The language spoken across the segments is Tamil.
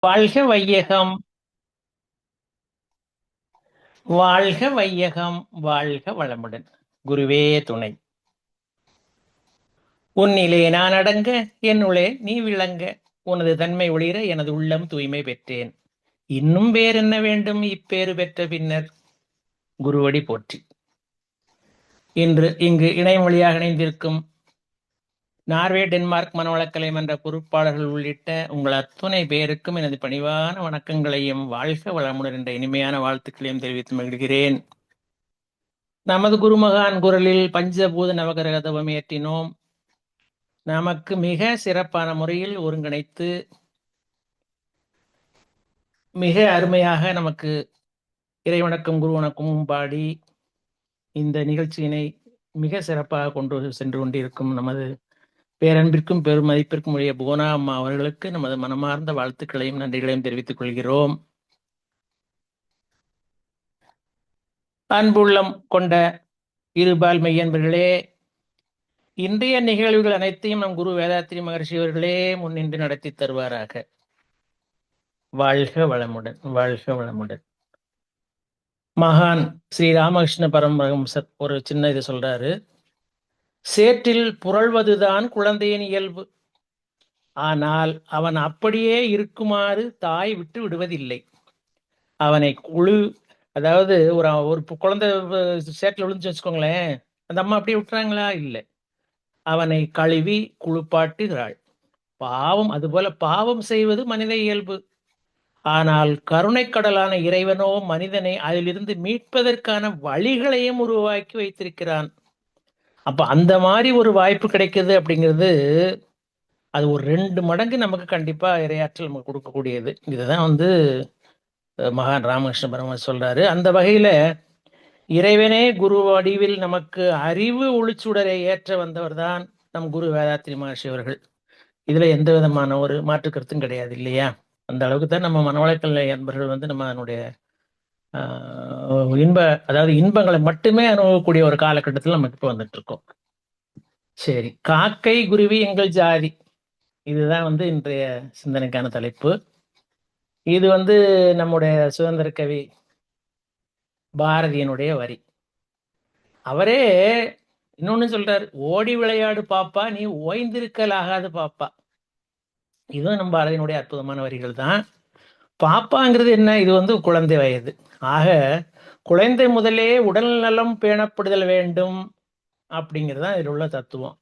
வாழ்க வையகம், வாழ்க வையகம், வாழ்க வளமுடன். குருவே துணை. உன்னிலே நான் அடங்க, என்னுளே நீ விளங்க. உனது தன்மை ஒளிர எனது உள்ளம் தூய்மை பெற்றேன். இன்னும் வேறென்ன வேண்டும் இப்பேறு பெற்ற பின்னர்? குருவடி போற்றி. இன்று இங்கு இணையம் வழியாக இணைந்திருக்கும் நார்வே டென்மார்க் மனவளக்கலை மன்ற பொறுப்பாளர்கள் உள்ளிட்ட உங்கள் அத்துணை பேருக்கும் எனது பணிவான வணக்கங்களையும் வாழ்க வளமுடன் என்ற இனிமையான வாழ்த்துக்களையும் தெரிவித்து மகிழ்கிறேன். நமது குருமகான் குரலில் பஞ்சபூத நவகிரக தவம் ஏற்றினோம். நமக்கு மிக சிறப்பான முறையில் ஒருங்கிணைத்து மிக அருமையாக நமக்கு இறைவணக்கம் குரு வணக்கமும் பாடி இந்த நிகழ்ச்சியினை மிக சிறப்பாக கொண்டு சென்று கொண்டிருக்கும் நமது பேரன்பிற்கும் பெரும் மதிப்பிற்கும் உடைய புவனா அம்மா அவர்களுக்கு நமது மனமார்ந்த வாழ்த்துக்களையும் நன்றிகளையும் தெரிவித்துக் கொள்கிறோம். அன்புள்ளம் கொண்ட இருபால் மெய்யன்பர்களே, இன்றைய நிகழ்வுகள் அனைத்தையும் நம் குரு வேதாத்திரி மகர்ஷி அவர்களே முன்னின்று நடத்தி தருவாராக. வாழ்க வளமுடன், வாழ்க வளமுடன். மகான் ஸ்ரீ ராமகிருஷ்ண பரமஹம்சர் ஒரு சின்ன இது சொல்றாரு. சேற்றில் புரள்வதுதான் குழந்தையின் இயல்பு. ஆனால் அவன் அப்படியே இருக்குமாறு தாய் விட்டு விடுவதில்லை. அவனை அதாவது ஒரு குழந்தை சேற்றில் விழுந்துச்சு வச்சுக்கோங்களேன், அந்த அம்மா அப்படியே விட்டுறாங்களா? இல்லை. அவனை கழுவி குளிப்பாட்டுகிறாள். பாவம், அதுபோல பாவம் செய்வது மனித இயல்பு. ஆனால் கருணைக்கடலான இறைவனோ மனிதனை அதிலிருந்து மீட்பதற்கான வழிகளையும் உருவாக்கி வைத்திருக்கிறான். அப்ப அந்த மாதிரி ஒரு வாய்ப்பு கிடைக்குது அப்படிங்கிறது, அது ஒரு 2 மடங்கு நமக்கு கண்டிப்பா இரையாற்றல் நமக்கு கொடுக்கக்கூடியது. இதுதான் மகான் ராமகிருஷ்ண பரமஹம்சர் சொல்றாரு. அந்த வகையில இறைவனே குரு வடிவில் நமக்கு அறிவு ஒளிச்சுடரை ஏற்ற வந்தவர் தான் நம் குரு வேதாத்திரி மகர்ஷி அவர்கள். இதுல எந்த விதமான ஒரு மாற்று கருத்தும் கிடையாது, இல்லையா? அந்த அளவுக்கு தான் நம்ம மனவளக்கலை அன்பர்கள் நம்ம அதனுடைய அதாவது இன்பங்களை மட்டுமே அனுபவக்கூடிய ஒரு காலகட்டத்தில் நமக்கு இப்போ வந்துட்டு இருக்கோம். சரி, காக்கை குருவி எங்கள் ஜாதி, இதுதான் இன்றைய சிந்தனைக்கான தலைப்பு. இது நம்முடைய சுதந்திர கவி பாரதியினுடைய வரி. அவரே இன்னொன்னு சொல்றாரு, ஓடி விளையாடு பாப்பா, நீ ஓய்ந்திருக்கலாகாது பாப்பா. இதுவும் நம்ம பாரதியினுடைய அற்புதமான வரிகள் தான். பாப்பாங்கிறது என்ன? இது குழந்தை வயது. ஆக குழந்தை முதலே உடல் நலம் பேணப்படுதல் வேண்டும் அப்படிங்கிறது தான் இதில் உள்ள தத்துவம்.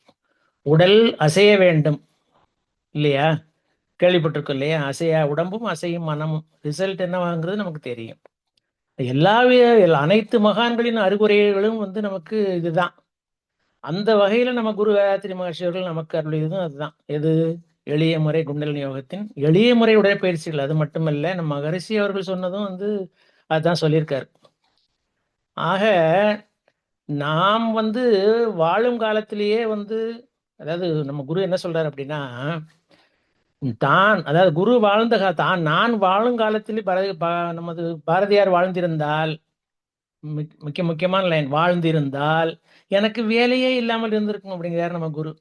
உடல் அசைய வேண்டும், இல்லையா? கேள்விப்பட்டிருக்கோம் இல்லையா? அசையா உடம்பும் அசையும் மனமும். ரிசல்ட் என்னவாங்கிறது நமக்கு தெரியும். அனைத்து மகான்களின் அறிவுரைகளும் நமக்கு இதுதான். அந்த வகையில நம்ம குரு வேதாத்திரி மகர்ஷி அவர்கள் நமக்கு அருளியதும் அதுதான். எது? எளிய முறை குண்டலினி யோகத்தின் எளிய முறை உடற்பயிற்சிகள். அது மட்டுமல்ல, நம்ம மகரிஷி அவர்கள் சொன்னதும் அதுதான் சொல்லியிருக்காரு. ஆக நாம் வாழும் காலத்திலேயே அதாவது நம்ம குரு என்ன சொல்றாரு அப்படின்னா, அதாவது குரு நான் வாழும் காலத்திலே நமது பாரதியார் வாழ்ந்திருந்தால், முக்கியமான லைன், வாழ்ந்திருந்தால் எனக்கு வேலையே இல்லாமல் இருந்திருக்கும் அப்படிங்கிறார் நம்ம குரு.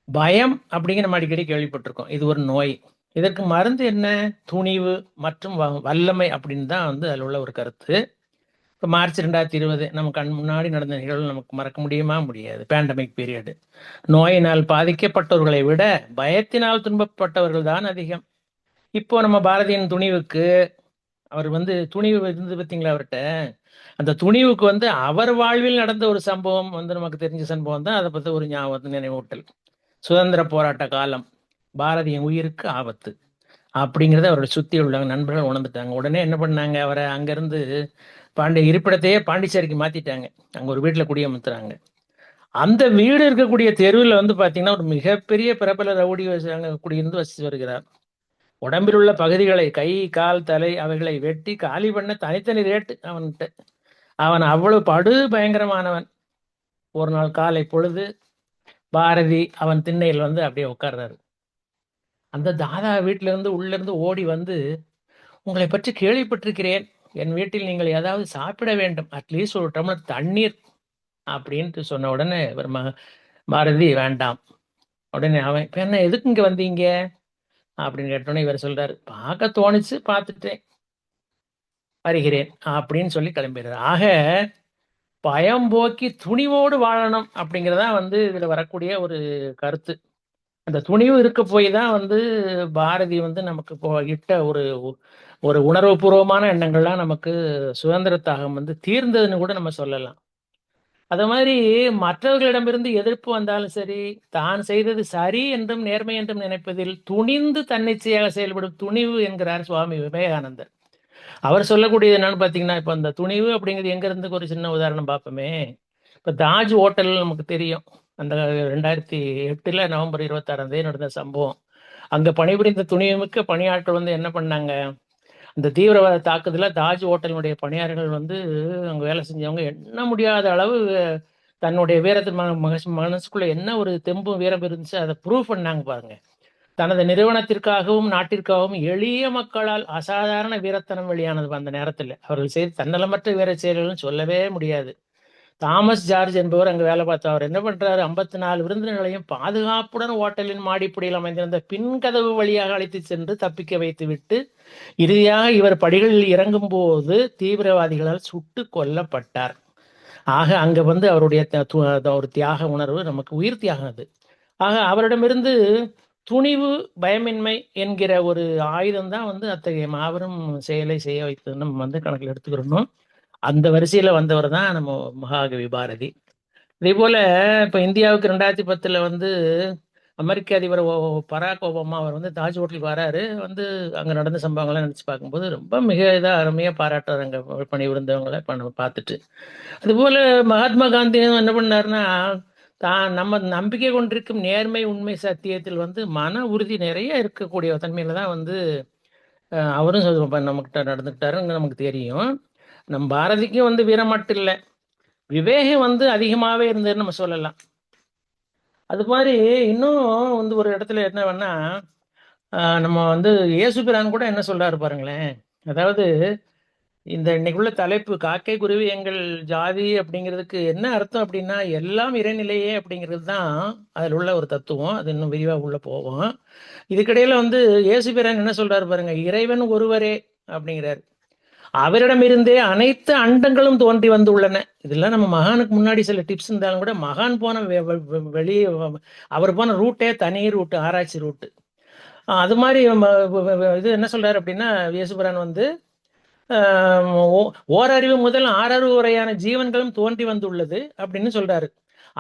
பயம் அப்படிங்கிற நம்ம அடிக்கடி கேள்விப்பட்டிருக்கோம். இது ஒரு நோய். இதற்கு மருந்து என்ன? துணிவு மற்றும் வல்லமை அப்படின்னு தான் அதில் உள்ள ஒரு கருத்து. இப்போ மார்ச் 2020 நம்ம கண் முன்னாடி நடந்த நிகழ்வு நமக்கு மறக்க முடியுமா? முடியாது. Pandemic period. நோயினால் பாதிக்கப்பட்டவர்களை விட பயத்தினால் துன்பப்பட்டவர்கள் தான் அதிகம். இப்போ நம்ம பாரதியின் துணிவுக்கு, அவர் துணிவு பார்த்தீங்களா அவர்கிட்ட? அந்த துணிவுக்கு அவர் வாழ்வில் நடந்த ஒரு சம்பவம் நமக்கு தெரிஞ்ச சம்பவம் தான். அதை பற்றி ஒரு ஞாபகத்து நினைவூட்டல். சுதந்திர போராட்ட காலம், பாரதியின் உயிருக்கு ஆபத்து அப்படிங்கிறத அவரோட சுத்தி உள்ள நண்பர்கள் உணர்ந்துட்டாங்க. உடனே என்ன பண்ணாங்க? அவரை அங்கிருந்து இருப்பிடத்தையே பாண்டிச்சேரிக்கு மாத்திட்டாங்க. அங்க ஒரு வீட்டுல குடியமர்த்துறாங்க. அந்த வீடு இருக்கக்கூடிய தெருவில் பாத்தீங்கன்னா ஒரு மிகப்பெரிய பிரபல ரவுடி குடியிருந்து வசித்து வருகிறார். உடம்பில் உள்ள பகுதிகளை, கை கால் தலை அவைகளை வெட்டி காலி பண்ண தனித்தனி ரேட்டு அவன்கிட்ட. அவன் அவ்வளவு படு பயங்கரமானவன். ஒரு நாள் காலை பொழுது பாரதி அவன் திண்ணையில் அப்படியே உட்கார்றாரு. அந்த தாதா வீட்டில இருந்து உள்ள இருந்து ஓடி உங்களை பற்றி கேள்விப்பட்டிருக்கிறேன், என் வீட்டில் நீங்கள் ஏதாவது சாப்பிட வேண்டும், அட்லீஸ்ட் ஒரு டம்ளர் தண்ணீர் அப்படின்ட்டு சொன்ன உடனே பாரதி வேண்டாம். உடனே அவன், இப்ப என்ன, எதுக்கு இங்க வந்தீங்க அப்படின்னு கேட்டோன்னே இவர் சொல்றாரு, பார்க்க தோணுச்சு, பார்த்துட்டேன், வருகிறேன் அப்படின்னு சொல்லி கிளம்பிடுறாரு. ஆக பயம் போக்கி துணிவோடு வாழணும் அப்படிங்கிறதா இதுல வரக்கூடிய ஒரு கருத்து. அந்த துணிவு இருக்க போய் தான் பாரதி நமக்கு இட்ட ஒரு ஒரு உணர்வுபூர்வமான எண்ணங்கள்லாம் நமக்கு சுதந்திர தாகம் தீர்ந்ததுன்னு கூட நம்ம சொல்லலாம். அது மாதிரி மற்றவர்களிடமிருந்து எதிர்ப்பு வந்தாலும் சரி, தான் செய்தது சரி என்றும் நேர்மை என்றும் நினைப்பதில் துணிந்து தன்னிச்சையாக செயல்படும் துணிவு என்கிறார் சுவாமி விவேகானந்தர். அவர் சொல்லக்கூடியது என்னன்னு பார்த்தீங்கன்னா, இப்போ அந்த துணிவு அப்படிங்கிறது எங்க இருந்து ஒரு சின்ன உதாரணம் பார்ப்போமே. இப்போ தாஜ் ஹோட்டல் நமக்கு தெரியும். அந்த 2008 நவம்பர் 26 நடந்த சம்பவம். அங்க பணிபுரிந்த துணிவுமிக்க பணியாட்கள் என்ன பண்ணாங்க, அந்த தீவிரவாத தாக்குதல தாஜ் ஹோட்டலினுடைய பணியாளர்கள் அங்க வேலை செஞ்சவங்க எண்ண முடியாத அளவு தன்னுடைய வீரத்தின் மனசுக்குள்ள என்ன ஒரு தெம்பும் வீரம் இருந்துச்சு அதை ப்ரூவ் பண்ணாங்க பாருங்க. தனது நிறுவனத்திற்காகவும் நாட்டிற்காகவும் எளிய மக்களால் அசாதாரண வீரத்தனம் வெளியானது அந்த நேரத்தில். அவர்கள் செய்த தன்னலமற்ற வீர செயல்களும் சொல்லவே முடியாது. தாமஸ் ஜார்ஜ் என்பவர் அங்கு வேலை பார்த்த அவர் என்ன பண்றாரு, 54 விருந்தினர்களையும் பாதுகாப்புடன் ஓட்டலின் மாடிப்படியில் அமைந்திருந்த பின்கதவு வழியாக அழைத்து சென்று தப்பிக்க வைத்து விட்டு இறுதியாக இவர் படிகளில் இறங்கும் போது தீவிரவாதிகளால் சுட்டு கொல்லப்பட்டார். ஆக அங்க அவருடைய ஒரு தியாக உணர்வு நமக்கு உயிர் தியாகம் அது. ஆக அவரிடமிருந்து துணிவு, பயமின்மை என்கிற ஒரு ஆயுதம் தான் அத்தகைய மாபெரும் செயலை செய்ய வைத்தது நம்ம கணக்கில் எடுத்துக்கிறோம். அந்த வரிசையில வந்தவர் தான் நம்ம மகாகவி பாரதி. இதே போல இப்ப இந்தியாவுக்கு 2010 அமெரிக்க அதிபர் பராக் ஒபாமா அவர் தாஜ் ஹோட்டலுக்கு வராரு. அங்க நடந்த சம்பவங்கள்லாம் நினைச்சு பார்க்கும்போது ரொம்ப மிக அருமையா பாராட்டுறாரு அங்க பணிபுரிந்தவங்களை பார்த்துட்டு. அதுபோல மகாத்மா காந்தி என்ன பண்ணாருன்னா, தான் நம்ம நம்பிக்கை கொண்டிருக்கும் நேர்மை, உண்மை, சத்தியத்தில் மன உறுதி நிறைய இருக்கக்கூடிய தன்மையில தான் அவரும் நம்மகிட்ட நடந்துக்கிட்டாருன்னு நமக்கு தெரியும். நம் பாரதிக்கும் வீரம் மட்டும் இல்லை, விவேகம் அதிகமாகவே இருந்ததுன்னு நம்ம சொல்லலாம். அது மாதிரி இன்னும் ஒரு இடத்துல என்ன வேணா, நம்ம இயேசு பிரான் கூட என்ன சொல்றாரு பாருங்களேன். அதாவது இந்த இன்னைக்குள்ள தலைப்பு காக்கை குருவி எங்கள் ஜாதி அப்படிங்கிறதுக்கு என்ன அர்த்தம் அப்படின்னா, எல்லாம் இறைநிலையே அப்படிங்கிறது தான் அதில் உள்ள ஒரு தத்துவம். அது இன்னும் விரிவாக உள்ள போவோம். இதுக்கிடையில இயேசு பிரான் என்ன சொல்றாரு பாருங்க, இறைவன் ஒருவரே அப்படிங்கிறார். அவரிடமிருந்தே அனைத்து அண்டங்களும் தோன்றி வந்துள்ளன. இதெல்லாம் நம்ம மகானுக்கு முன்னாடி சில டிப்ஸ் இருந்தாலும் கூட, மகான் போன வெளியே அவர் போன ரூட்டே தனி ரூட்டு, ஆராய்ச்சி ரூட்டு. அது மாதிரி இது என்ன சொல்றாரு அப்படின்னா, இயேசுபிரான் ஓரறிவு முதல் ஆறறிவு வரையான ஜீவன்களும் தோன்றி வந்துள்ளது அப்படின்னு சொல்றாரு.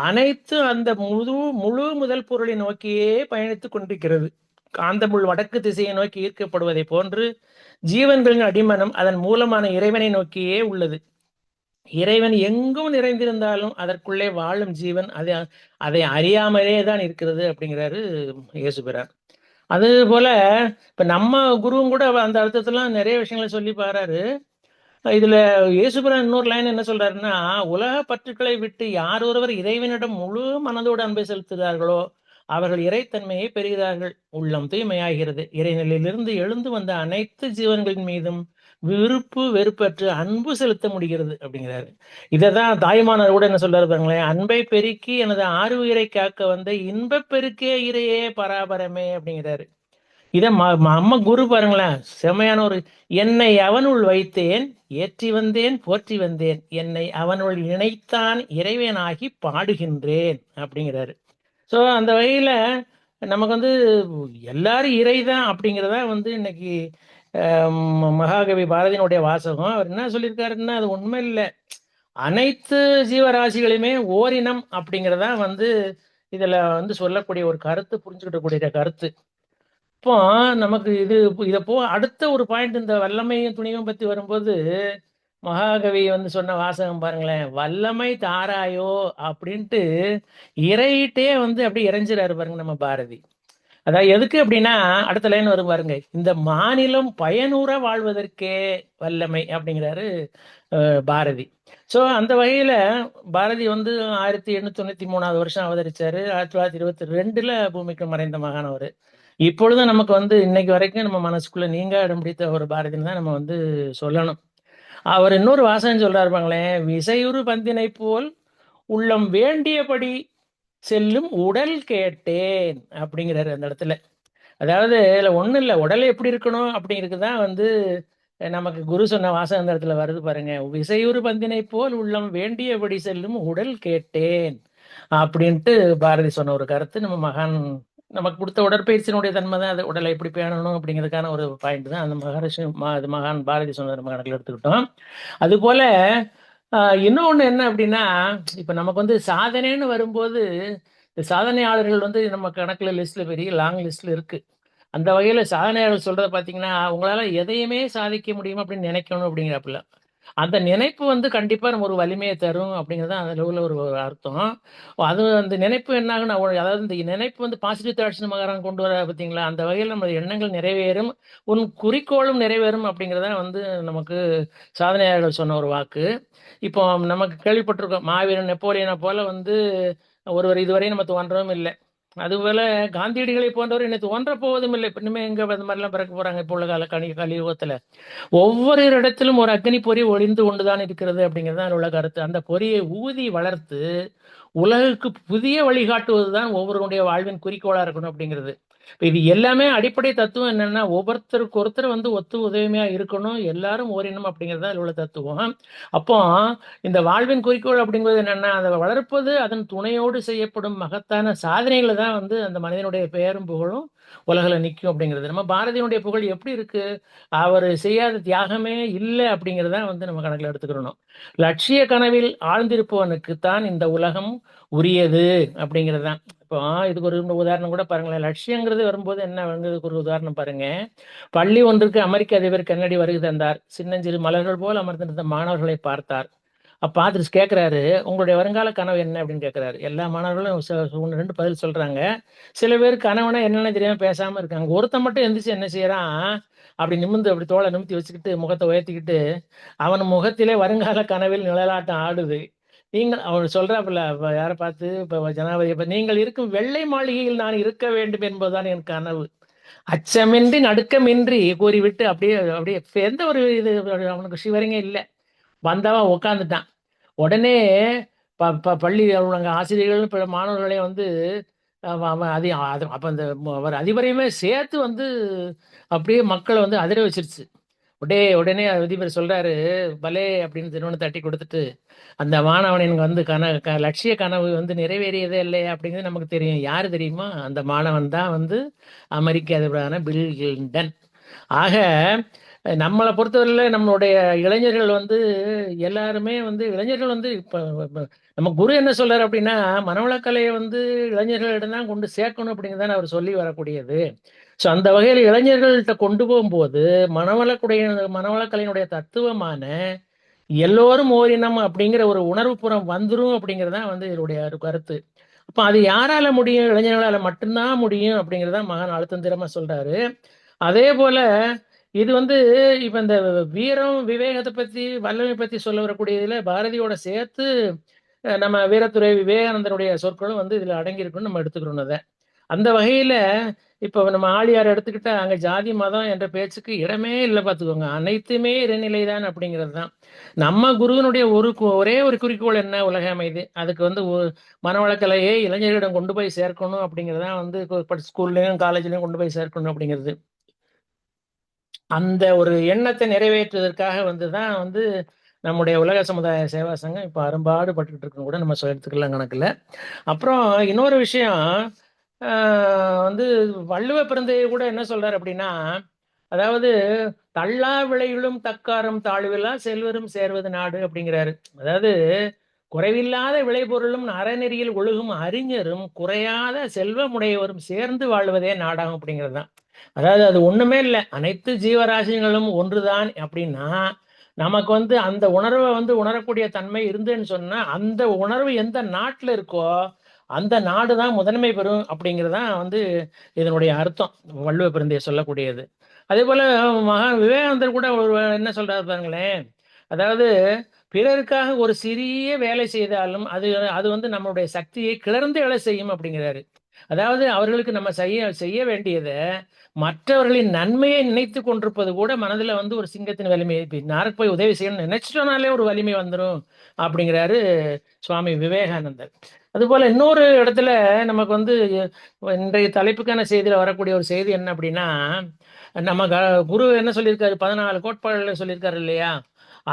அனைத்து அந்த முழு முதல் பொருளை நோக்கியே பயணித்துக் கொண்டிருக்கிறது. காந்தமுள் வடக்கு திசையை நோக்கி ஈர்க்கப்படுவதை போன்று ஜீவன்களின் அடிமனம் அதன் மூலமான இறைவனை நோக்கியே உள்ளது. இறைவன் எங்கும் நிறைந்திருந்தாலும் அதற்குள்ளே வாழும் ஜீவன் அதை அறியாமலே தான் இருக்கிறது அப்படிங்கிறாரு இயேசுபிரான். அது போல இப்ப நம்ம குருவும் கூட அந்த அர்த்தத்தெல்லாம் நிறைய விஷயங்களை சொல்லி பாராரு. இதுல இயேசுபிரான் இன்னொரு லைன் என்ன சொல்றாருன்னா, உலக பற்றுக்களை விட்டு யார் ஒருவர் இறைவனிடம் முழு மனதோடு அன்பை செலுத்துகிறார்களோ அவர்கள் இறைத்தன்மையை பெறுகிறார்கள். உள்ளம் தூய்மையாகிறது. இறைநிலையிலிருந்து எழுந்து வந்த அனைத்து ஜீவன்களின் மீதும் விருப்பு வெறுப்பற்று அன்பு செலுத்த முடிகிறது அப்படிங்கிறாரு. இதைதான் தாய்மானர் கூட என்ன சொல்றாரு பாருங்களேன், அன்பை பெருக்கி எனது ஆறு உயிரை காக்க வந்த இன்ப பெருக்கே இறையே பராபரமே அப்படிங்கிறாரு. இத அம்மா குரு பாருங்களேன், செம்மையான ஒரு, என்னை அவனுள் வைத்தேன், ஏற்றி வந்தேன், போற்றி வந்தேன், என்னை அவனுள் இணைத்தான் இறைவனாகி பாடுகின்றேன் அப்படிங்கிறாரு. ஸோ அந்த வகையில நமக்கு எல்லாரும் இறைதான் அப்படிங்கிறதா இன்னைக்கு மகாகவி பாரதியினுடைய வாசகம். அவர் என்ன சொல்லியிருக்காருன்னா, அது உண்மை இல்லை, அனைத்து ஜீவராசிகளையுமே ஓரினம் அப்படிங்கிறதா இதுல சொல்லக்கூடிய ஒரு கருத்து, புரிஞ்சுக்கிட்டக்கூடிய கருத்து. இப்போ நமக்கு இதை அடுத்த ஒரு பாயிண்ட், இந்த வல்லமையும் துணிவும் பத்தி வரும்போது மகாகவி சொன்ன வாசகம் பாருங்களேன், வல்லமை தாராயோ அப்படின்ட்டு இறையிட்டே அப்படி இறைஞ்சிறாரு பாருங்க நம்ம பாரதி. அதாவது எதுக்கு அப்படின்னா, அடுத்த லைன் வரும் பாருங்க, இந்த மாநிலம் பயனுற வாழ்வதற்கே வல்லமை அப்படிங்கிறாரு பாரதி. ஸோ அந்த வகையில பாரதி 1893 வருஷம் அவதரிச்சாரு. 1922 பூமிக்கு மறைந்த மகானவர். இப்பொழுதும் நமக்கு இன்னைக்கு வரைக்கும் நம்ம மனசுக்குள்ள நீங்க இடம் பிடித்த ஒரு பாரதின்னு தான் நம்ம சொல்லணும். அவர் இன்னொரு வாசகம் சொல்றாரு பாங்களேன், விசையுறு பந்தினை போல் உள்ளம் வேண்டியபடி செல்லும் உடல் கேட்டேன் அப்படிங்கிறாரு அந்த இடத்துல. அதாவது இதுல ஒண்ணும் இல்ல. உடல் எப்படி இருக்கணும் அப்படிங்கிறது தான் வந்து நமக்கு குரு சொன்ன வாசகம் அந்த இடத்துல வருது பாருங்க. "விசையுறு பந்தினை போல் உள்ளம் வேண்டியபடி செல்லும் உடல் கேட்டேன்" அப்படின்ட்டு பாரதி சொன்ன ஒரு கருத்து. நம்ம மகான் நமக்கு கொடுத்த உடற்பயிற்சியினுடைய தன்மை தான் அது. உடலை எப்படி பேணணும் அப்படிங்கிறதுக்கான ஒரு பாயிண்ட் தான் அந்த மகரிஷி அது மகான் பாரதி சொன்னதை நம்ம கணக்கில் எடுத்துக்கிட்டோம். அதுபோல இன்னொன்று என்ன அப்படின்னா, இப்போ நமக்கு வந்து சாதனைன்னு வரும்போது இந்த சாதனையாளர்கள் வந்து நம்ம கணக்கில் லிஸ்ட்ல பெரிய லாங் லிஸ்ட்ல இருக்கு. அந்த வகையில சாதனையாளர்கள் சொல்றத பார்த்தீங்கன்னா, உங்களால எதையுமே சாதிக்க முடியும் அப்படின்னு நினைக்கணும் அப்படிங்கிறாப்புல. அந்த நினைப்பு வந்து கண்டிப்பா நம்ம ஒரு வலிமையை தரும் அப்படிங்கிறது தான் அதுல உள்ள ஒரு ஒரு அர்த்தம். அது அந்த நினைப்பு என்ன ஆகும்னா, அதாவது இந்த நினைப்பு வந்து பாசிட்டிவ் தாட்ஸ் மகாராஜ் கொண்டு வர பார்த்தீங்களா? அந்த வகையில் நம்ம எண்ணங்கள் நிறைவேறும், உன் குறிக்கோளும் நிறைவேறும் அப்படிங்கிறத வந்து நமக்கு சாதனையாளர்கள் சொன்ன ஒரு வாக்கு. இப்போ நமக்கு கேள்விப்பட்டிருக்கோம். மாவீரன் நெப்போலியனை போல வந்து ஒருவர் இதுவரை நம்ம தோன்றவும் இல்லை. அதுபோல காந்தியடிகளை போன்றவர் இன்னைக்கு தோன்ற போவதும் இல்லை. இப்ப இனிமே எங்க அந்த மாதிரிலாம் பிறக்க போறாங்க இப்போ உள்ள கலியுகத்துல. ஒவ்வொரு இடத்திலும் ஒரு அக்னி பொறி ஒளிந்து கொண்டுதான் இருக்கிறது அப்படிங்கிறது தான் உள்ள கருத்து. அந்த பொறியை ஊதி வளர்த்து உலகுக்கு புதிய வழிகாட்டுவதுதான் ஒவ்வொருவருடைய வாழ்வின் குறிக்கோளா இருக்கணும் அப்படிங்கிறது. இப்ப இது எல்லாமே அடிப்படை தத்துவம் என்னன்னா, ஒவ்வொருத்தருக்கு ஒருத்தர் வந்து ஒத்து உதவியா இருக்கணும், எல்லாரும் ஓரினம் அப்படிங்கிறது தான் உள்ள தத்துவம். அப்போ இந்த வாழ்வின் குறிக்கோள் அப்படிங்கிறது என்னன்னா, அதை வளர்ப்பது அதன் துணையோடு செய்யப்படும் மகத்தான சாதனைகளை தான் வந்து அந்த மனிதனுடைய பெயரும் புகழும் உலகில் நிற்கும் அப்படிங்கிறது. நம்ம பாரதியினுடைய புகழ் எப்படி இருக்கு? அவர் செய்யாத தியாகமே இல்லை அப்படிங்கிறத வந்து நம்ம கணக்கில் எடுத்துக்கிறணும். லட்சிய கனவில் ஆழ்ந்திருப்பவனுக்குத்தான் இந்த உலகம் உரியது அப்படிங்கிறது தான். இப்போ இதுக்கு ஒரு உதாரணம் கூட பாருங்களேன். லட்சியங்கிறது வரும்போது என்ன வருங்கிறதுக்கு ஒரு உதாரணம் பாருங்க. பள்ளி ஒன்றுக்கு அமெரிக்க அதிபர் கென்னடி வருகை தந்தார். சின்னஞ்சிறு மலர்கள் போல் அமர்ந்திருந்த மாணவர்களை பார்த்தார். அப்ப பார்த்துட்டு கேட்கிறாரு, உங்களுடைய வருங்கால கனவு என்ன அப்படின்னு கேட்கிறாரு. எல்லா மாணவர்களும் ஒன்று ரெண்டு பதில் சொல்றாங்க. சில பேர் கனவுனா என்னன்னு தெரியாம பேசாம இருக்காங்க. ஒருத்தன் மட்டும் எந்திரிச்சு என்ன செய்யறான், அப்படி நிமிர்ந்து அப்படி தோலை நிமித்தி வச்சுக்கிட்டு முகத்தை உயர்த்திக்கிட்டு அவன் முகத்திலே வருங்கால கனவில் நிழலாட்டம் ஆடுது. நீங்கள் அவர் சொல்றாப்புல யாரை பார்த்து, இப்ப ஜனாதிபதி, இப்ப நீங்கள் இருக்கும் வெள்ளை மாளிகையில் நான் இருக்க வேண்டும் என்பதுதான் என் கனவு. அச்சமின்றி நடுக்கமின்றி கூறிவிட்டு அப்படியே அப்படியே எந்த ஒரு இது அவனுக்கு ஷிவரிங்க இல்லை. வந்தவன் உட்காந்துட்டான். உடனே பள்ளி அலுவலக ஆசிரியர்கள் பிற மாணவர்களே வந்து அவன் அப்ப அந்த அவர் அதிபரையுமே சேர்த்து வந்து அப்படியே மக்களை வந்து அதிர வச்சிருச்சு. உடனே அதிபர் சொல்றாரு, பலே அப்படின்னு திருமணம் தட்டி கொடுத்துட்டு, அந்த மாணவனின் வந்து லட்சிய கனவு வந்து நிறைவேறியதே இல்லையா அப்படிங்கிறது நமக்கு தெரியும். யாரு தெரியுமா? அந்த மாணவன் தான் வந்து அமெரிக்க அதிபரான பில் கிளின்டன். ஆக நம்மளை பொறுத்தவரையில நம்மளுடைய இளைஞர்கள் வந்து எல்லாருமே வந்து இளைஞர்கள் வந்து இப்ப நம்ம குரு என்ன சொல்றாரு அப்படின்னா, மனவளக்கலையை வந்து இளைஞர்களிடம் தான் கொண்டு சேர்க்கணும் அப்படிங்கிறதான் அவர் சொல்லி வரக்கூடியது. ஸோ அந்த வகையில் இளைஞர்கள்ட்ட கொண்டு போகும்போது மனவளக்குடைய மனவளக்கலையினுடைய தத்துவமான எல்லோரும் ஓரினம் அப்படிங்கிற ஒரு உணர்வுப்புறம் வந்துரும் அப்படிங்கிறதான் வந்து இதனுடைய ஒரு கருத்து. அப்ப அது யாரால முடியும்? இளைஞர்களால மட்டும்தான் முடியும் அப்படிங்கிறத மகான் அழுத்தம் திறமா சொல்றாரு. அதே போல இது வந்து இப்ப இந்த வீரம் விவேகத்தை பத்தி வல்லமை பத்தி சொல்ல வரக்கூடியதுல பாரதியோட சேர்த்து நம்ம வீரத்துறை விவேகானந்தருடைய சொற்களும் வந்து இதுல அடங்கியிருக்குன்னு நம்ம எடுத்துக்கிறோம் அதை. அந்த வகையில இப்ப நம்ம ஆழியார் எடுத்துக்கிட்டா அங்க ஜாதி மதம் என்ற பேச்சுக்கு இடமே இல்லை பார்த்துக்கோங்க. அனைத்துமே இறைநிலைதான் அப்படிங்கிறது தான். நம்ம குருவினுடைய ஒரே ஒரு குறிக்கோள் என்ன? உலக அமைதி. அதுக்கு வந்து மனவளக்கலையை இளைஞர்களிடம் கொண்டு போய் சேர்க்கணும் அப்படிங்கிறதான் வந்து ஸ்கூல்லையும் காலேஜ்லயும் கொண்டு போய் சேர்க்கணும் அப்படிங்கிறது. அந்த ஒரு எண்ணத்தை நிறைவேற்றுவதற்காக வந்து தான் வந்து நம்முடைய உலக சமுதாய சேவா சங்கம் இப்போ அரும்பாடு பட்டுக்கிட்டு இருக்குன்னு கூட நம்ம எடுத்துக்கலாம் கணக்கில். அப்புறம் இன்னொரு விஷயம் வந்து வள்ளுவ பிறந்தையை கூட என்ன சொல்றாரு அப்படின்னா, அதாவது தள்ளா விளையிலும் தக்காரும் தாழ்விலா செல்வரும் சேர்வது நாடு அப்படிங்கிறாரு. அதாவது குறைவில்லாத விளைபொருளும் அறநெறியில் ஒழுகும் அறிஞரும் குறையாத செல்வமுடையவரும் சேர்ந்து வாழ்வதே நாடாகும் அப்படிங்கிறது தான். அதாவது அது ஒண்ணுமே இல்லை, அனைத்து ஜீவராசிகளும் ஒன்றுதான் அப்படின்னா நமக்கு வந்து அந்த உணர்வை வந்து உணரக்கூடிய தன்மை இருந்துன்னு சொன்னா அந்த உணர்வு எந்த நாட்டுல இருக்கோ அந்த நாடு தான் முதன்மை பெறும் அப்படிங்கிறதான் வந்து இதனுடைய அர்த்தம் வள்ளுவ பிறந்தைய சொல்லக்கூடியது. அதே போல மகான் விவேகானந்தர் கூட ஒரு என்ன சொல்றாரு பாருங்களேன். அதாவது பிறருக்காக ஒரு சிறிய வேலை செய்தாலும் அது அது வந்து நம்மளுடைய சக்தியை கிளர்ந்து எழ செய்யும் அப்படிங்கிறாரு. அதாவது அவர்களுக்கு நம்ம செய்ய செய்ய வேண்டியதை மற்றவர்களின் நன்மையை நினைத்து கொண்டிருப்பது கூட மனதுல வந்து ஒரு சிங்கத்தின் வலிமையை நாருக்கு போய் உதவி செய்யணும்னு நினைச்சிட்டோனாலே ஒரு வலிமை வந்துடும் அப்படிங்கிறாரு சுவாமி விவேகானந்தர். அதுபோல இன்னொரு இடத்துல நமக்கு வந்து இன்றைய தலைப்புக்கான செய்தியில வரக்கூடிய ஒரு செய்தி என்ன அப்படின்னா, நம்ம குரு என்ன சொல்லியிருக்காரு, 14 கோட்பாடுகளை சொல்லியிருக்காரு இல்லையா?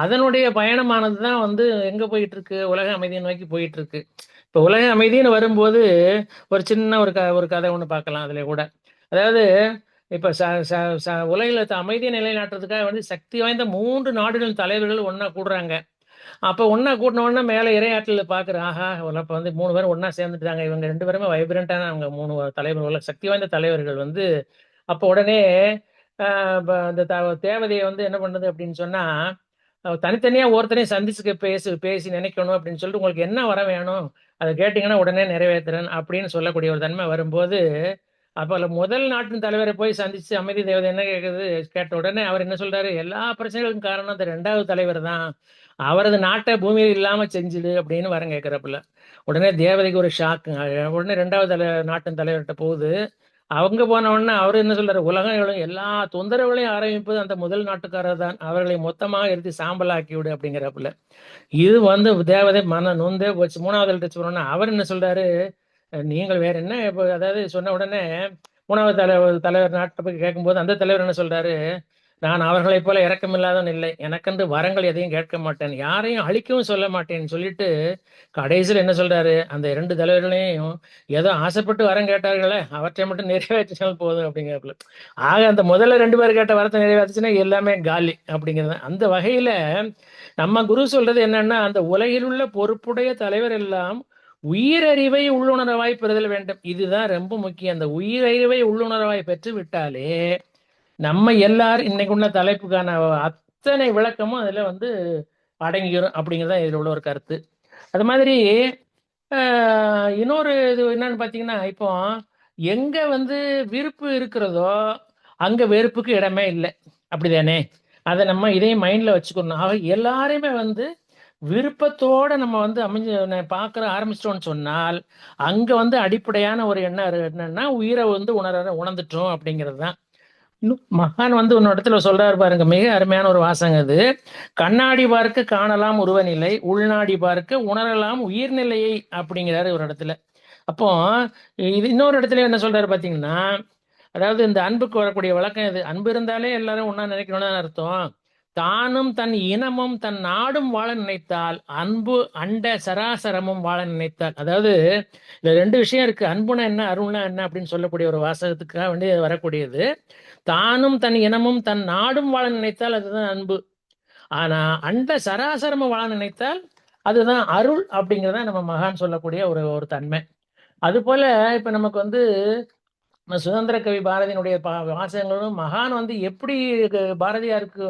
அதனுடைய பயணமானது தான் வந்து எங்க போயிட்டு இருக்கு, உலக அமைதியை நோக்கி போயிட்டு இருக்கு. இப்போ உலக அமைதின்னு வரும்போது ஒரு சின்ன ஒரு கதை ஒன்று பார்க்கலாம் அதுல கூட. அதாவது இப்ப உலகில் அமைதியை நிலைநாட்டுறதுக்காக வந்து சக்தி வாய்ந்த 3 நாடுகளின் தலைவர்கள் ஒண்ணா கூடுறாங்க. அப்ப ஒண்ணா கூட்டின உடனே மேல இறையாற்றல பாக்குற, ஆஹா இப்ப வந்து 3 பேரும் ஒண்ணா சேர்ந்துட்டாங்க, இவங்க 2 பேருமே வைப்ரண்டான அவங்க 3 தலைவர்கள், சக்தி வாய்ந்த தலைவர்கள் வந்து அப்ப உடனே அந்த தேவதையை வந்து என்ன பண்ணுது அப்படின்னு சொன்னா, தனித்தனியா ஒருத்தரையும் சந்திச்சுக்க பேசி பேசி நினைக்கணும் அப்படின்னு சொல்லிட்டு, உங்களுக்கு என்ன வர வேணும் அதை கேட்டீங்கன்னா உடனே நிறைவேற்றுறேன் அப்படின்னு சொல்லக்கூடிய ஒரு தன்மை வரும்போது, அப்ப அதுல முதல் நாட்டின் தலைவரை போய் சந்திச்சு அமைதி தேவதை என்ன கேட்குது, கேட்ட உடனே அவர் என்ன சொல்றாரு, எல்லா பிரச்சனைகளுக்கும் காரணம் அந்த 2வது தலைவர் தான், அவரது நாட்டை பூமியில் இல்லாம செஞ்சுது அப்படின்னு வரம் கேட்கிறப்பல உடனே தேவதைக்கு ஒரு ஷாக்கு. உடனே 2வது நாட்டின் தலைவர்கிட்ட போகுது. அவங்க போன உடனே அவரு என்ன சொல்றாரு, உலகம் எல்லா தொந்தரவுகளையும் ஆரம்பிப்பது அந்த முதல் நாட்டுக்காரர் தான், அவர்களை மொத்தமாக எரித்து சாம்பலாக்கி விடு அப்படிங்கிறப்பல இது வந்து தேவதை மன நொந்தே போச்சு. 3வது சொன்னோன்னா அவர் என்ன சொல்றாரு, நீங்கள் வேற என்ன இப்போ அதாவது சொன்ன உடனே 3வது தலைவர் நாட்டை போய் கேட்கும்போது அந்த தலைவர் என்ன சொல்றாரு, நான் அவர்களைப் போல இரக்கமில்லாதவன் இல்லை, எனக்கென்று வரங்கள் எதையும் கேட்க மாட்டேன், யாரையும் அழிக்கவும் சொல்ல மாட்டேன்னு சொல்லிட்டு கடைசியில் என்ன சொல்றாரு, அந்த 2 தலைவர்களையும் ஏதோ ஆசைப்பட்டு வரம் கேட்டார்களே அவற்றை மட்டும் நிறைவேற்றினால் போதும் அப்படிங்கிறப்பல ஆக அந்த முதல்ல 2 பேர் கேட்ட வரத்தை நிறைவேற்றுச்சுன்னா எல்லாமே காலி அப்படிங்கிறது. அந்த வகையில நம்ம குரு சொல்றது என்னன்னா, அந்த உலகில் உள்ள பொறுப்புடைய தலைவர் எல்லாம் உயிரறிவை உள்ளுணர்வாய் பெறுதல் வேண்டும். இதுதான் ரொம்ப முக்கியம். அந்த உயிரறிவை உள்ளுணர்வாய் பெற்று விட்டாலே நம்ம எல்லாரும் இன்னைக்கு உள்ள தலைப்புக்கான அத்தனை விளக்கமும் அதுல வந்து அடங்கிடும் அப்படிங்கிறத இதுல உள்ள ஒரு கருத்து. அது மாதிரி இன்னொரு இது என்னன்னு பாத்தீங்கன்னா, இப்போ எங்க வந்து விருப்பு இருக்கிறதோ அங்க வெறுப்புக்கு இடமே இல்லை, அப்படிதானே? அதை நம்ம இதையும் மைண்ட்ல வச்சுக்கணும். ஆக எல்லாருமே வந்து விருப்பத்தோட நம்ம வந்து பார்க்கற ஆரம்பிச்சிட்டோம்னு சொன்னால் அங்க வந்து அடிப்படையான ஒரு எண்ணம் என்னன்னா, உயிரை வந்து உணர்ந்துட்டோம் அப்படிங்கிறது தான். இன்னும் மகான் வந்து ஒரு இடத்துல சொல்றாரு பாருங்க, மிக அருமையான ஒரு வாசகம் அது. கண்ணாடி பார்க்க காணலாம் உருவநிலை, உள்நாடி பார்க்க உணரலாம் உயிர்நிலையை அப்படிங்கிறாரு ஒரு இடத்துல. அப்போ இது இன்னொரு இடத்துல என்ன சொல்றாரு பாத்தீங்கன்னா, அதாவது இந்த அன்புக்கு வரக்கூடிய வழக்கம் இது. அன்பு இருந்தாலே எல்லாரும் ஒன்னா நினைக்கணும்னு அர்த்தம். தானும் தன் இனமும் தன் நாடும் வாழ நினைத்தால் அன்பு அண்ட சராசரமும் வாழ நினைத்தால், அதாவது இந்த 2 விஷயம் இருக்கு. அன்புனா என்ன, அருள்னா என்ன அப்படின்னு சொல்லக்கூடிய ஒரு வாசகத்துக்காக வேண்டி வரக்கூடியது. தானும் தன் இனமும் தன் நாடும் வாழ நினைத்தால் அதுதான் அன்பு. ஆனா அண்ட சராசரமும் வாழ நினைத்தால் அதுதான் அருள் அப்படிங்கிறத நம்ம மகான் சொல்லக்கூடிய ஒரு ஒரு தன்மை. அது போல இப்ப நமக்கு வந்து சுதந்திர கவி பாரதியினுடைய வாசகங்களும் மகான் வந்து எப்படி பாரதியாருக்கு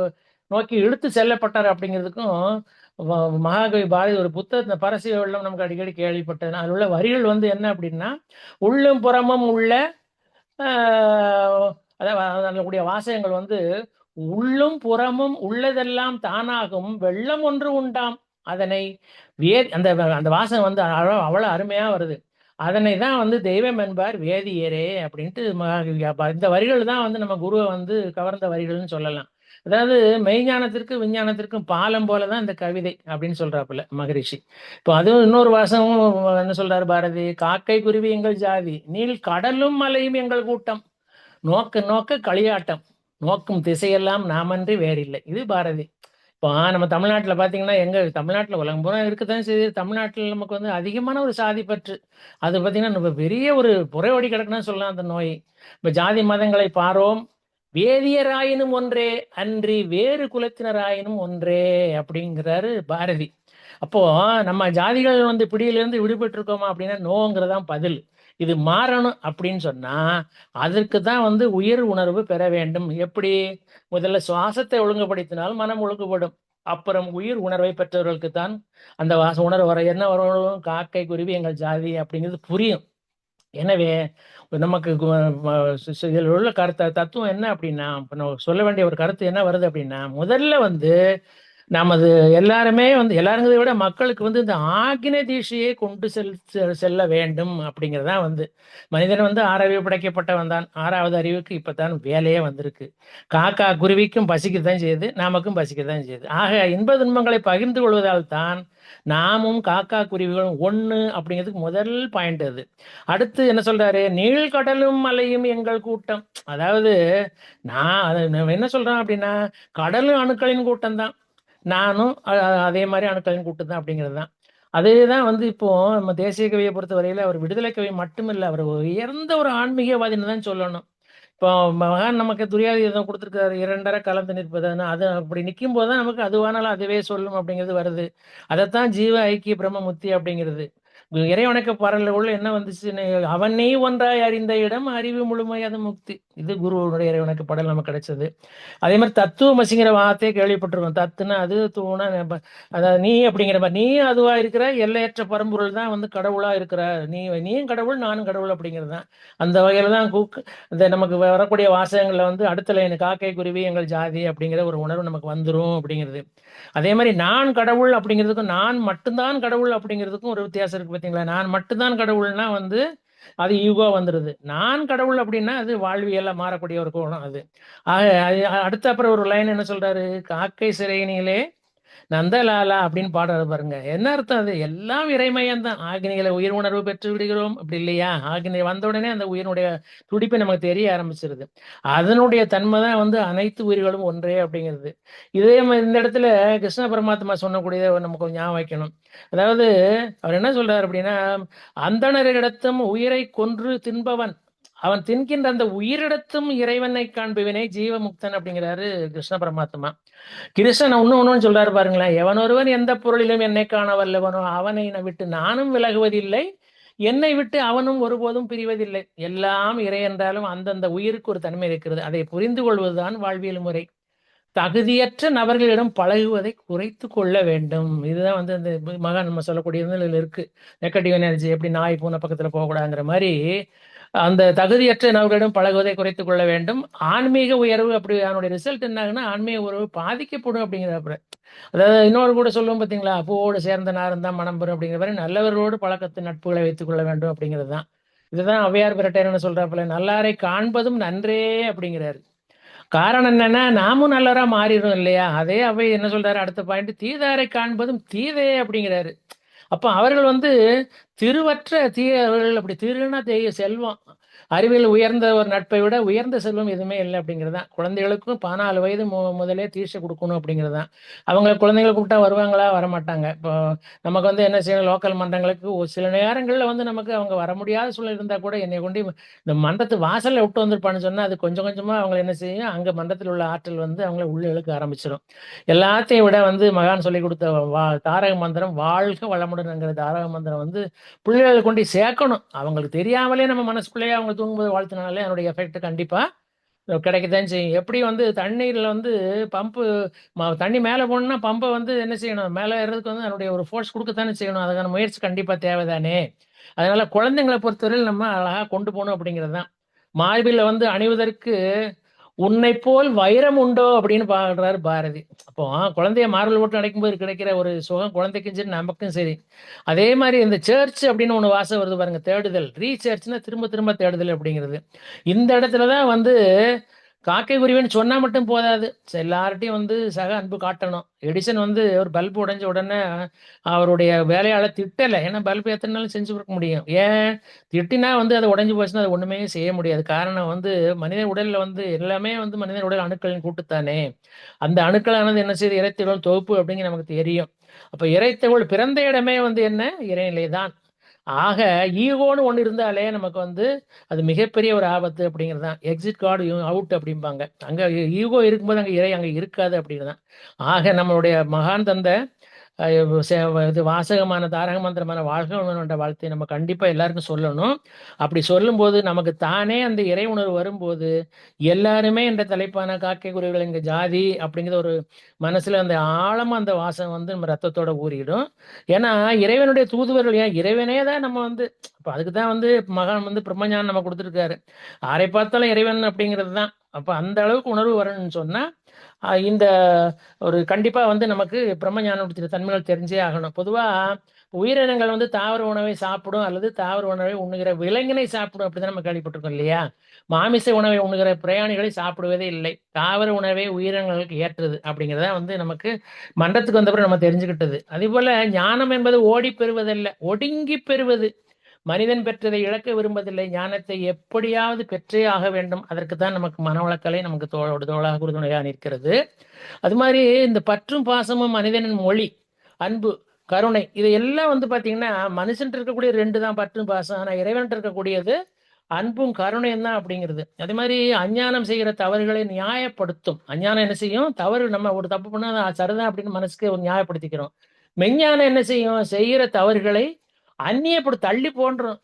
நோக்கி இழுத்து செல்லப்பட்டார் அப்படிங்கிறதுக்கும் மகாகவி பாரதி ஒரு புத்தகத்தை பரசிய வெள்ளம் நமக்கு அடிக்கடி கேள்விப்பட்டது. அதில் உள்ள வரிகள் வந்து என்ன அப்படின்னா, உள்ளும் புறமும் உள்ள அதாவது அதனுடைய வாசகங்கள் வந்து, உள்ளும் புறமும் உள்ளதெல்லாம் தானாகும் வெள்ளம் ஒன்று உண்டாம் அதனை அந்த அந்த வாசகம் வந்து அவ்வளவு அருமையா வருது. அதனை தான் வந்து தெய்வம் என்பார் வேதியரே அப்படின்ட்டு இந்த வரிகள் தான் வந்து நம்ம குருவை வந்து கவர்ந்த வரிகள்னு சொல்லலாம். அதாவது மெய்ஞானத்திற்கு விஞ்ஞானத்திற்கும் பாலம் போலதான் இந்த கவிதை அப்படின்னு சொல்றாப்புல மகரிஷி. இப்போ அதுவும் இன்னொரு வாசமும் என்ன சொல்றாரு பாரதி, காக்கை குருவி எங்கள் ஜாதி, நீள் கடலும் மலையும் எங்கள் கூட்டம், நோக்க நோக்க களியாட்டம், நோக்கும் திசையெல்லாம் நாமன்றி வேறில்லை. இது பாரதி. இப்போ நம்ம தமிழ்நாட்டில் பார்த்தீங்கன்னா, எங்க தமிழ்நாட்டில் உலகம் பூரா இருக்குதான் செய்யுது. தமிழ்நாட்டில் நமக்கு வந்து அதிகமான ஒரு சாதி பற்று. அது பார்த்தீங்கன்னா நம்ம பெரிய ஒரு புறையோடி கிடக்குன்னு சொல்லலாம் அந்த நோய். இப்போ ஜாதி மதங்களை பாரோம், வேதியராயினும் ஒன்றே அன்றி வேறு குலத்தினராயினும் ஒன்றே அப்படிங்கிறாரு பாரதி. அப்போ நம்ம ஜாதிகள் வந்து பிடியிலிருந்து விடுபட்டு இருக்கோமா அப்படின்னா நோங்கிறதான் பதில். இது மாறணும் அப்படின்னு சொன்னா அதற்கு தான் வந்து உயிர் உணர்வு பெற வேண்டும். எப்படி? முதல்ல சுவாசத்தை ஒழுங்குபடுத்தினால் மனம் ஒழுங்குபடும். அப்புறம் உயிர் உணர்வை பெற்றவர்களுக்கு தான் அந்த உணர்வு வர என்ன வரும், காக்கை குருவி எங்கள் ஜாதி அப்படிங்கிறது புரியும். எனவே நமக்கு இதில் உள்ள தத்துவம் என்ன அப்படின்னா, சொல்ல வேண்டிய ஒரு கருத்து என்ன வருது அப்படின்னா, முதல்ல வந்து நமது எல்லாருமே வந்து எல்லாருங்கிறதை விட மக்களுக்கு வந்து இந்த ஆக்கினை தீட்சையை கொண்டு செல்ல வேண்டும் அப்படிங்கிறதான் வந்து மனிதன் வந்து ஆறறிவு படைக்கப்பட்டவன் தான். ஆறாவது அறிவுக்கு இப்பதான் வேலையே வந்திருக்கு. காக்கா குருவிக்கும் பசிக்க தான் செய்யுது, நமக்கும் பசிக்க தான் செய்யுது. ஆக இன்ப துன்பங்களை பகிர்ந்து கொள்வதால் தான் நாமும் காக்கா குருவிகளும் ஒண்ணு அப்படிங்கிறதுக்கு முதல் பாயிண்ட் அது. அடுத்து என்ன சொல்றாரு? நீழ்கடலும் மலையும் எங்கள் கூட்டம். அதாவது நான் என்ன சொல்றேன் அப்படின்னா, கடலும் அணுக்களின் கூட்டம் தான், நானும் அதே மாதிரி அணுக்களின் கூட்டம் தான் அப்படிங்கிறது தான். அதேதான் வந்து இப்போ நம்ம தேசிய கவியை பொறுத்த வரையில அவர் விடுதலை கவி மட்டுமில்ல, அவர் உயர்ந்த ஒரு ஆன்மீகவாதின்னு தான் சொல்லணும். இப்போ மகான் நமக்கு துரியாதீதம் கொடுத்துருக்காரு, இரண்டரை கலந்து நிற்பதுன்னு. அது அப்படி நிற்கும் போது தான் நமக்கு அதுவானாலும் அதுவே சொல்லும் அப்படிங்கிறது வருது. அதைத்தான் ஜீவ ஐக்கிய பிரம்ம முத்தி அப்படிங்கிறது. இறைவணக்க பாடல்ல உள்ள என்ன வந்துச்சுன்னு, அவனே ஒன்றாய் அறிந்த இடம் அறிவு முழுமையாத முக்தி. இது குருவனுடைய இறைவணக்க பாடல் நமக்கு கிடைச்சது. அதே மாதிரி தத்துவமசிங்கிற வார்த்தையை கேள்விப்பட்டிருக்கோம். தத்துனா அது, தூணா அதாவது நீ அப்படிங்கிற மாதிரி, நீ அதுவா இருக்கிற எல்லையற்ற பரம்பொருள் தான் வந்து கடவுளா இருக்கிற. நீயும் கடவுள், நானும் கடவுள் அப்படிங்கிறது தான். அந்த வகையில தான் இந்த நமக்கு வரக்கூடிய வாசகங்கள்ல வந்து அடுத்த லைன் காக்கை குருவி எங்கள் ஜாதி அப்படிங்கிற ஒரு உணர்வு நமக்கு வந்துரும் அப்படிங்கிறது. அதே மாதிரி நான் கடவுள் அப்படிங்கிறதுக்கும் நான் மட்டும்தான் கடவுள் அப்படிங்கிறதுக்கும் ஒரு வித்தியாசம் இருக்கு பார்த்தீங்களா? நான் மட்டும்தான் கடவுள்னா வந்து அது ஈகோ வந்துடுது. நான் கடவுள் அப்படின்னா அது வாழ்வியல்ல மாறக்கூடிய ஒரு கோணம் அது. அடுத்த அப்புறம் ஒரு லைன் என்ன சொல்றாரு? காக்கை சிறையினிலே நந்தலாலா அப்படின்னு பாடுறது பாருங்க. என்ன அர்த்தம்? அது எல்லாம் இறைமயம் தான். ஆக்னிகளை உயிர் உணர்வு பெற்று விடுகிறோம் அப்படி இல்லையா? ஆக்னி வந்த உடனே அந்த உயிரினுடைய துடிப்பு நமக்கு தெரிய ஆரம்பிச்சிருது. அதனுடைய தன்மை தான் வந்து அனைத்து உயிர்களும் ஒன்றே அப்படிங்கிறது. இதே மாதிரி இந்த இடத்துல கிருஷ்ண பரமாத்மா சொன்னக்கூடியதை நம்ம கொஞ்சம் ஞாபகம் வைக்கணும். அதாவது அவர் என்ன சொல்றாரு அப்படின்னா, அந்தணரிடத்தும் உயிரை கொன்று தின்பவன் அவன் தின்கின்ற அந்த உயிரிடத்தும் இறைவனை காண்பவனே ஜீவமுக்தன் அப்படிங்கிறாரு கிருஷ்ண பரமாத்மா. கிருஷ்ணன் ஒன்னு சொல்றாரு பாருங்களேன். எவன் ஒருவன் எந்த பொருளிலும் என்னை காண வல்லவனோ அவனை விட்டு நானும் விலகுவதில்லை, என்னை விட்டு அவனும் ஒருபோதும் பிரிவதில்லை. எல்லாம் இறை என்றாலும் அந்தந்த உயிருக்கு ஒரு தன்மை இருக்கிறது. அதை புரிந்து கொள்வதுதான் வாழ்வியல் முறை. தகுதியற்ற நபர்களிடம் பழகுவதை குறைத்து கொள்ள வேண்டும். இதுதான் வந்து அந்த மகான் நம்ம சொல்லக்கூடியது இருக்கு. நெகட்டிவ் எனர்ஜி எப்படி நாய் பூனை பக்கத்துல போகக்கூடாதுங்கிற மாதிரி அந்த தகுதியற்ற நபர்களிடம் பழகுவதை குறைத்துக் கொள்ள வேண்டும். ஆன்மீக உயர்வு அப்படி அதனுடைய ரிசல்ட் என்ன ஆகுன்னா, ஆன்மீக உறவு பாதிக்கப்படும் அப்படிங்கிறப்ப. அதாவது இன்னொரு கூட சொல்லுவோம் பார்த்தீங்களா, பூவோடு சேர்ந்த நாரம் தான் மனம் பெறும் அப்படிங்கிற மாதிரி நல்லவர்களோடு பழக்கத்து நட்புகளை வைத்துக் கொள்ள வேண்டும் அப்படிங்கிறது தான். இதுதான் ஔவையார் பிரட்டையர் என்ன சொல்றாப்புல, நல்லாரை காண்பதும் நன்றே அப்படிங்கிறாரு. காரணம் என்னன்னா, நாமும் நல்லரா மாறிடும் இல்லையா? அதே அவை என்ன சொல்றாரு அடுத்த பாயிண்ட், தீதாரை காண்பதும் தீதே அப்படிங்கிறாரு. அப்ப அவர்கள் வந்து திருவற்ற தீயவர்கள். அப்படி திருன்னா செல்வம், அறிவியல் உயர்ந்த ஒரு நட்பை விட உயர்ந்த செல்வம் எதுவுமே இல்லை அப்படிங்கிறதான். குழந்தைகளுக்கும் 14 வயது முதலே தீட்சை கொடுக்கணும் அப்படிங்கிறதான். அவங்க குழந்தைகளை கூப்பிட்டா வருவாங்களா? வரமாட்டாங்க. இப்போ நமக்கு வந்து என்ன செய்யணும், லோக்கல் மன்றங்களுக்கு ஒரு சில நேரங்களில் வந்து நமக்கு அவங்க வர முடியாத சூழல் இருந்தால் கூட என்னை கொண்டு இந்த மன்றத்து வாசலில் விட்டு வந்திருப்பான்னு சொன்னால் அது கொஞ்சம் கொஞ்சமாக அவங்க என்ன செய்யும், அங்கே மன்றத்தில் உள்ள ஆற்றல் வந்து அவங்கள உள்ள இழுக்க ஆரம்பிச்சிடும். எல்லாத்தையும் விட வந்து மகான் சொல்லி கொடுத்த தாரக மந்திரம் வாழ்க வளமுடன்ங்கிற தாரக மந்திரம் வந்து பிள்ளைகளை கொண்டு சேர்க்கணும். அவங்களுக்கு தெரியாமலே நம்ம மனசுக்குள்ளேயே அவங்க தூங்கும்போது வாழ்த்தினாலே அதனுடைய எஃபெக்ட் கண்டிப்பா கிடைக்கத்தான் செய்யும். எப்படி வந்து தண்ணீர்ல வந்து பம்பு தண்ணி மேலே போகணும்னா பம்பை வந்து என்ன செய்யணும், மேலே ஏறதுக்கு வந்து அதனுடைய ஒரு ஃபோர்ஸ் கொடுக்கத்தானே செய்யணும். அதுக்கான முயற்சி கண்டிப்பா தேவைதானே. அதனால குழந்தைங்களை பொறுத்தவரையில் நம்ம அழகா கொண்டு போகணும் அப்படிங்கிறது தான். மார்பில் வந்து அணிவதற்கு உன்னை போல் வைரம் உண்டோ அப்படின்னு பாடுறாரு பாரதி. அப்போ குழந்தைய மார்பிள் போட்டு அடைக்கும்போது கிடைக்கிற ஒரு சுகம் குழந்தைக்கும் சரி நமக்கும் சரி. அதே மாதிரி இந்த சர்ச் அப்படின்னு ஒன்று வாசம் வருது பாருங்க, தேடுதல். ரீசர்ச்னா திரும்ப திரும்ப தேடுதல் அப்படிங்கிறது. இந்த இடத்துல தான் வந்து காக்கை குருவின்னு சொன்னா மட்டும் போதாது, எல்லார்ட்டையும் வந்து சக அன்பு காட்டணும். எடிசன் வந்து ஒரு பல்பு உடைஞ்ச உடனே அவருடைய வேலையாளர் திட்டலை. ஏன்னா பல்பு எத்தனை நாளும் செஞ்சு கொடுக்க முடியும். ஏன் திட்டினா வந்து அது உடைஞ்சு போச்சுன்னா அது ஒண்ணுமே செய்ய முடியாது. காரணம் வந்து மனித உடல்ல வந்து எல்லாமே வந்து மனித உடல் அணுக்களின் கூட்டுத்தானே. அந்த அணுக்களானது என்ன செய்யுது, இறைத்துகள் தொகுப்பு அப்படிங்கிற நமக்கு தெரியும். அப்ப இறைத்துகள் பிறந்த இடமே வந்து என்ன, இறைநிலை தான். ஆக ஈகோன்னு ஒன்று இருந்தாலே நமக்கு வந்து அது மிகப்பெரிய ஒரு ஆபத்து அப்படிங்கிறது தான். எக்ஸிட் கார்டு அவுட் அப்படிம்பாங்க. அங்கே ஈகோ இருக்கும்போது அங்கே இறை அங்கே இருக்காது அப்படின்னு தான். ஆக நம்மளுடைய மகான் தந்த இது வாசகமான தாரக மந்திரமான வாழ்க வளமுடன் என்ற வாழ்த்தை நம்ம கண்டிப்பா எல்லாருக்கும் சொல்லணும். அப்படி சொல்லும்போது நமக்கு தானே அந்த இறை உணர்வு வரும்போது எல்லாருமே என்ற தலைப்பான காக்கை குருவிகள் எங்க ஜாதி அப்படிங்கிற ஒரு மனசுல அந்த ஆழமா அந்த வாசம் வந்து நம்ம ரத்தத்தோட ஊறிடும். ஏன்னா இறைவனுடைய தூதுவர்கள், ஏன் இறைவனே தான் நம்ம வந்து அப்ப அதுக்கு தான் வந்து மகான் வந்து பிரம்மஞானம் நம்ம கொடுத்துருக்காரு. யாரை பார்த்தாலும் இறைவன் அப்படிங்கிறது தான். அப்ப அந்த அளவுக்கு உணர்வு வரணும்னு சொன்னா இந்த ஒரு கண்டிப்பா வந்து நமக்கு பிரம்ம ஞானத்தின் தன்மைகள் தெரிஞ்சே ஆகணும். பொதுவா உயிரினங்கள் வந்து தாவர உணவை சாப்பிடும் அல்லது தாவர உணவை உண்ணுகிற விலங்கினை சாப்பிடும் அப்படிதான் நம்ம கேள்விப்பட்டிருக்கோம் இல்லையா? மாமிச உணவை உண்ணுகிற பிரயாணிகளை சாப்பிடுவதே இல்லை. தாவர உணவே உயிரினங்களுக்கு ஏற்றது அப்படிங்கிறத வந்து நமக்கு மன்றத்துக்கு வந்தப்பறம் நம்ம தெரிஞ்சுக்கிட்டது. அதே போல ஞானம் என்பது ஓடி பெறுவதல்ல, ஒடுங்கி பெறுவது. மனிதன் பெற்றதை இழக்க விரும்பதில்லை. ஞானத்தை எப்படியாவது பெற்றே ஆக வேண்டும். அதற்கு தான் நமக்கு மனவளக்கலை நமக்கு தோளோடு தோளாக உறுதுணையாக நிற்கிறது. அது மாதிரி இந்த பற்றும் பாசமும் மனிதனின் மொழி, அன்பு, கருணை இது எல்லாம் வந்து பார்த்தீங்கன்னா மனுஷன் இருக்கக்கூடிய ரெண்டு தான் பற்றும் பாசம். ஆனால் இறைவன் இருக்கக்கூடியது அன்பும் கருணையும் தான் அப்படிங்கிறது. அதே மாதிரி அஞ்ஞானம் செய்கிற தவறுகளை நியாயப்படுத்தும். அஞ்ஞானம் என்ன செய்யும்? தவறு நம்ம ஒரு தப்பு பண்ணா அது சரிதான் அப்படின்னு மனசுக்கு ஒரு நியாயப்படுத்திக்கிறோம். மெஞ்ஞானம் என்ன செய்யும்? செய்கிற தவறுகளை அந்நியப்படி தள்ளி போன்றோம்.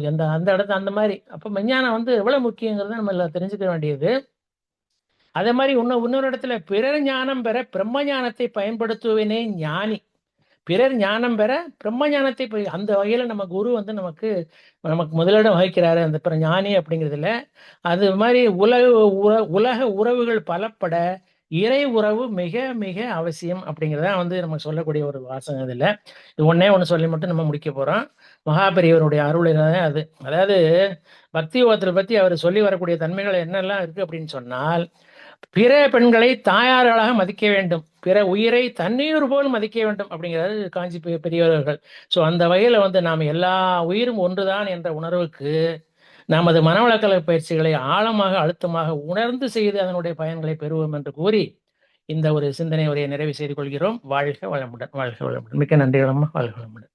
அந்த அந்த இடத்த அந்த மாதிரி. அப்போ மெஞ்ஞானம் வந்து எவ்வளவு முக்கியங்கிறத நம்ம எல்லாம் தெரிஞ்சுக்க வேண்டியது. அதே மாதிரி இன்னொரு இடத்துல பிறர் ஞானம் பெற பிரம்ம ஞானத்தை பயன்படுத்துவனே ஞானி. பிறர் ஞானம் பெற பிரம்ம ஞானத்தை அந்த வகையில நம்ம குரு வந்து நமக்கு நமக்கு முதலிடம் வகிக்கிறாரு அந்த பிற ஞானி அப்படிங்கிறதுல. அது மாதிரி உலக உறவுகள் பலப்பட இறை உறவு மிக மிக அவசியம் அப்படிங்கிறத வந்து நம்ம சொல்லக்கூடிய ஒரு வாசகம் இதுல. இது ஒண்ணே ஒண்ணு சொல்லி மட்டும் நம்ம முடிக்க போறோம். மகாபெரியவருடைய அருளினால அது. அதாவது பக்தி யோகத்தை பத்தி அவர் சொல்லி வரக்கூடிய தன்மைகள் என்னெல்லாம் இருக்கு அப்படின்னு சொன்னால், பிற பெண்களை தாயார்களாக மதிக்க வேண்டும், பிற உயிரை தண்ணீர் போல் மதிக்க வேண்டும் அப்படிங்கிறது காஞ்சி பெரியவர்கள். ஸோ அந்த வகையில வந்து நாம் எல்லா உயிரும் ஒன்றுதான் என்ற உணர்வுக்கு நமது மனவளக்கலை பயிற்சிகளை ஆழமாக அழுத்தமாக உணர்ந்து செய்து அதனுடைய பயன்களை பெறுவோம் என்று கூறி இந்த ஒரு சிந்தனை உரையை நிறைவு செய்து கொள்கிறோம். வாழ்க வளமுடன், வாழ்க வளமுடன். மிக்க நன்றிகளம்மா, வாழ்க வளமுடன்.